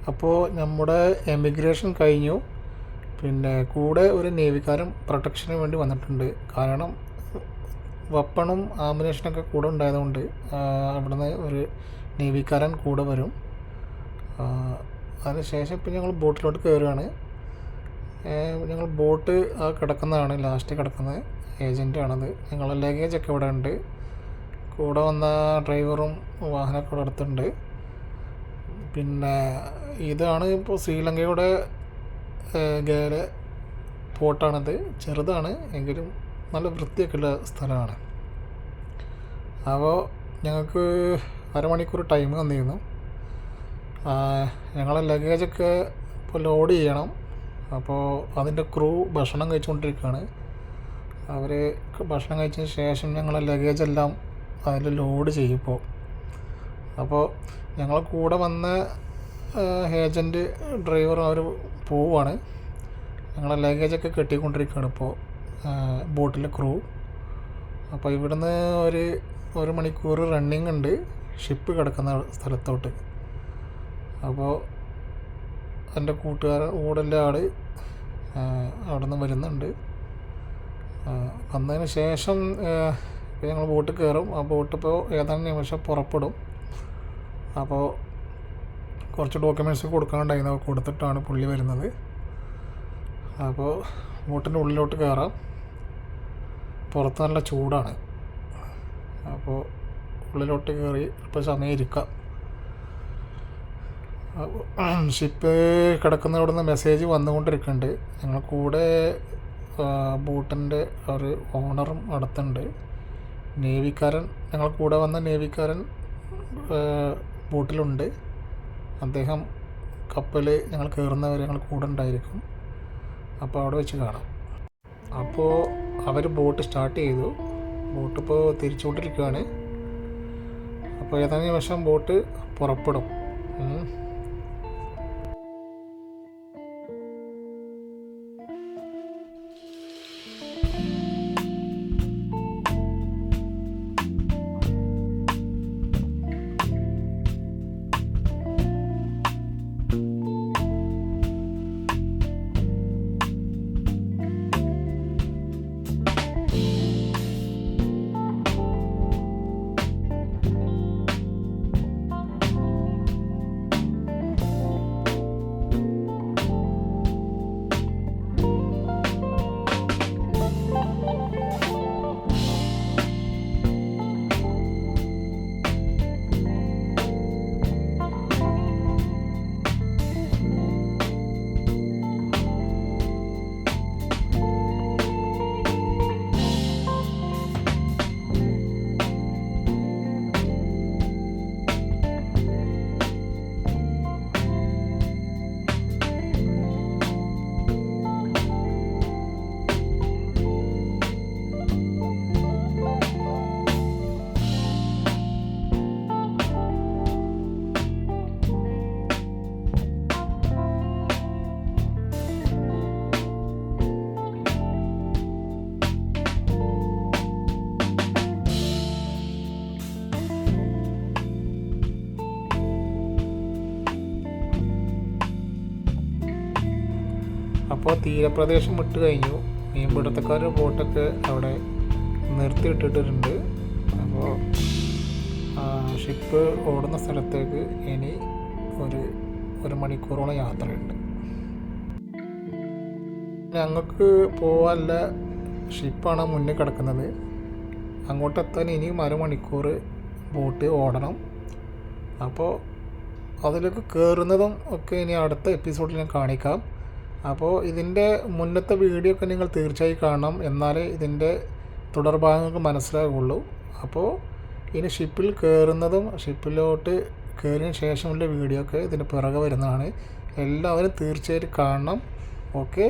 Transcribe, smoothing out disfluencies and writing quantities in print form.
അപ്പോൾ നമ്മുടെ എമിഗ്രേഷൻ കഴിഞ്ഞു. പിന്നെ കൂടെ ഒരു നേവിക്കാരൻ പ്രൊട്ടക്ഷന് വേണ്ടി വന്നിട്ടുണ്ട്. കാരണം വെപ്പണും ആംബുലേഷനൊക്കെ കൂടെ ഉണ്ടായതുകൊണ്ട് അവിടുന്ന് ഒരു നേവിക്കാരൻ കൂടെ വരും. അതിനുശേഷം ഇപ്പം ഞങ്ങൾ ബോട്ടിലോട്ട് കയറുകയാണ്. ഞങ്ങൾ ബോട്ട് കിടക്കുന്നതാണ്, ലാസ്റ്റ് കിടക്കുന്നത് ഏജൻറ്റാണത്. ഞങ്ങളുടെ ലഗേജൊക്കെ ഇവിടെ ഉണ്ട്. കൂടെ വന്ന ഡ്രൈവറും വാഹനമൊക്കെ ഇവിടെ അടുത്തുണ്ട്. പിന്നെ ഇതാണ് ഇപ്പോൾ ശ്രീലങ്കയുടെ ഗേലെ പോർട്ടാണത്. ചെറുതാണ് എങ്കിലും നല്ല വൃത്തിയൊക്കെയുള്ള സ്ഥലമാണ്. അപ്പോൾ ഞങ്ങൾക്ക് അരമണിക്കൂർ ടൈം തന്നിരുന്നു. ഞങ്ങളെ ലഗേജൊക്കെ ഇപ്പോൾ ലോഡ് ചെയ്യണം. അപ്പോൾ അതിൻ്റെ ക്രൂ ഭക്ഷണം കഴിച്ചുകൊണ്ടിരിക്കുകയാണ്. അവർ ഭക്ഷണം കഴിച്ചതിന് ശേഷം ഞങ്ങളെ ലഗേജെല്ലാം അതിൽ ലോഡ് ചെയ്യും. അപ്പോൾ ഞങ്ങളെ കൂടെ വന്ന ഏജൻറ്റ് ഡ്രൈവർ അവർ പോവുകയാണ്. ഞങ്ങളെ ലഗേജൊക്കെ കെട്ടിക്കൊണ്ടിരിക്കുകയാണ് ഇപ്പോൾ ബോട്ടിലെ ക്രൂ. അപ്പോൾ ഇവിടുന്ന് ഒരു മണിക്കൂർ റണ്ണിങ് ഉണ്ട് ഷിപ്പ് കിടക്കുന്ന സ്ഥലത്തോട്ട്. അപ്പോൾ എൻ്റെ കൂട്ടുകാരൻ കൂടെയുള്ള ആൾ അവിടെ നിന്ന് വരുന്നുണ്ട്. വന്നതിന് ശേഷം ഞങ്ങൾ ബോട്ടിൽ കയറും. ആ ബോട്ട് ഇപ്പോൾ ഏതാനും നിമിഷം പുറപ്പെടും. അപ്പോൾ കുറച്ച് ഡോക്യുമെൻറ്റ്സ് കൊടുക്കാനുണ്ടായിരുന്നു, കൊടുത്തിട്ടാണ് പുള്ളി വരുന്നത്. അപ്പോൾ ബോട്ടിൻ്റെ ഉള്ളിലോട്ട് കയറാം. പുറത്ത് നല്ല ചൂടാണ്. അപ്പോൾ ഉള്ളിലോട്ട് കയറി ഇപ്പോൾ സമയം ഇരിക്കാം. ഷിപ്പ് കിടക്കുന്ന അവിടെ നിന്ന് മെസ്സേജ് വന്നുകൊണ്ടിരിക്കുന്നുണ്ട്. ഞങ്ങൾ കൂടെ ബോട്ടിൻ്റെ ഒരു ഓണറും അടുത്തുണ്ട്. നേവിക്കാരൻ, ഞങ്ങൾ കൂടെ വന്ന നേവിക്കാരൻ ബോട്ടിലുണ്ട്. അദ്ദേഹം കപ്പൽ ഞങ്ങൾ കയറുന്നവരെ ഞങ്ങൾ കൂടെ ഉണ്ടായിരിക്കും. അപ്പോൾ അവിടെ വെച്ച് കാണാം. അപ്പോൾ അവർ ബോട്ട് സ്റ്റാർട്ട് ചെയ്തു. ബോട്ട് ഇപ്പോൾ തിരിച്ചുകൊണ്ടിരിക്കുകയാണ്. അപ്പോൾ ഏതാനും നിമിഷം ബോട്ട് പുറപ്പെടും. അപ്പോൾ തീരപ്രദേശം വിട്ട് കഴിഞ്ഞു. മീൻപിടുത്തക്കാരുടെ ബോട്ടൊക്കെ അവിടെ നിർത്തിയിട്ടിട്ടുണ്ട്. അപ്പോൾ ഷിപ്പ് ഓടുന്ന സ്ഥലത്തേക്ക് ഇനി ഒരു മണിക്കൂറോളം യാത്രയുണ്ട്. ഞങ്ങൾക്ക് പോകാനുള്ള ഷിപ്പാണ് മുന്നിൽ കിടക്കുന്നത്. അങ്ങോട്ടെത്താൻ ഇനിയും അരമണിക്കൂർ ബോട്ട് ഓടണം. അപ്പോൾ അതിലേക്ക് കയറുന്നതും ഒക്കെ ഇനി അടുത്ത എപ്പിസോഡിൽ ഞാൻ കാണിക്കാം. അപ്പോൾ ഇതിൻ്റെ മുന്നത്തെ വീഡിയോ ഒക്കെ നിങ്ങൾ തീർച്ചയായും കാണണം, എന്നാലേ ഇതിൻ്റെ തുടർഭാഗങ്ങൾക്ക് മനസ്സിലാകുള്ളൂ. അപ്പോൾ ഇനി ഷിപ്പിൽ കയറുന്നതും ഷിപ്പിലോട്ട് കയറിയതിന് ശേഷമുള്ള വീഡിയോ ഒക്കെ ഇതിന് പിറകെ വരുന്നതാണ്. എല്ലാവരും തീർച്ചയായിട്ടും കാണണം. ഓക്കെ.